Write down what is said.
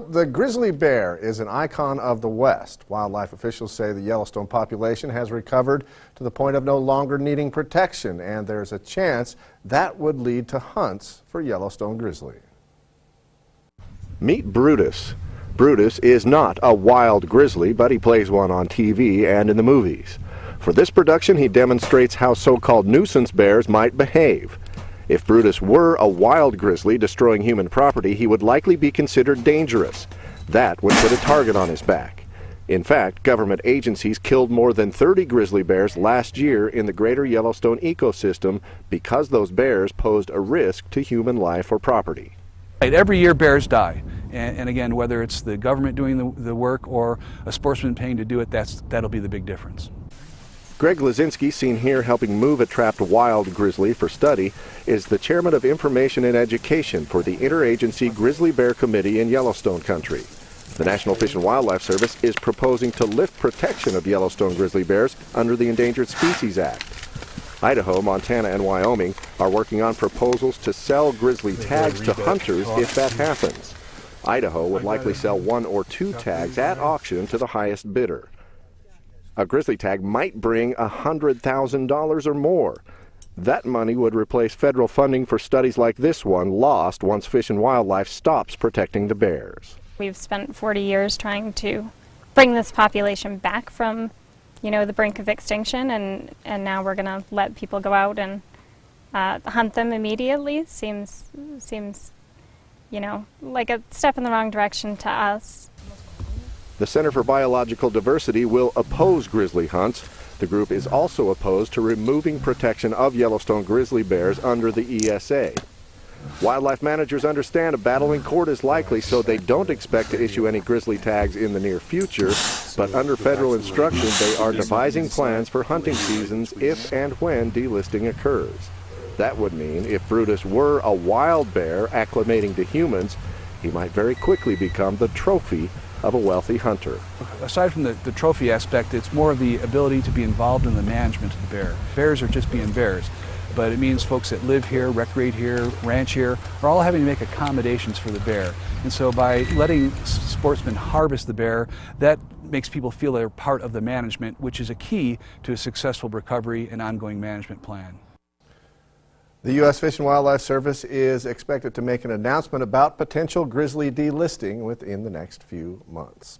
the grizzly bear is an icon of the West. Wildlife officials say the Yellowstone population has recovered to the point of no longer needing protection, and there's a chance that would lead to hunts for Yellowstone grizzly. Meet Brutus. Brutus is not a wild grizzly, but he plays one on TV and in the movies. For this production, he demonstrates how so-called nuisance bears might behave. If Brutus were a wild grizzly destroying human property, he would likely be considered dangerous. That would put a target on his back. In fact, government agencies killed more than 30 grizzly bears last year in the greater Yellowstone ecosystem because those bears posed a risk to human life or property. Every year bears die, and again, whether it's the government doing the work or a sportsman paying to do it, that'll be the big difference. Greg Lazinski, seen here helping move a trapped wild grizzly for study, is the chairman of Information and Education for the Interagency Grizzly Bear Committee in Yellowstone Country. The National Fish and Wildlife Service is proposing to lift protection of Yellowstone grizzly bears under the Endangered Species Act. Idaho, Montana, and Wyoming are working on proposals to sell grizzly tags to hunters if that happens. Idaho would likely sell 1 or 2 tags at auction to the highest bidder. A grizzly tag might bring $100,000 or more. That money would replace federal funding for studies like this one lost once Fish and Wildlife stops protecting the bears. We've spent 40 years trying to bring this population back from, the brink of extinction, and now we're going to let people go out and hunt them immediately. Seems, like a step in the wrong direction to us. The Center for Biological Diversity will oppose grizzly hunts. The group is also opposed to removing protection of Yellowstone grizzly bears under the ESA. Wildlife managers understand a battle in court is likely, so they don't expect to issue any grizzly tags in the near future, but under federal instruction they are devising plans for hunting seasons if and when delisting occurs. That would mean if Brutus were a wild bear acclimating to humans, he might very quickly become the trophy of a wealthy hunter. Aside from the trophy aspect, it's more of the ability to be involved in the management of the bear. Bears are just being bears, but it means folks that live here, recreate here, ranch here, are all having to make accommodations for the bear. And so by letting sportsmen harvest the bear, that makes people feel they're part of the management, which is a key to a successful recovery and ongoing management plan. The U.S. Fish and Wildlife Service is expected to make an announcement about potential grizzly delisting within the next few months.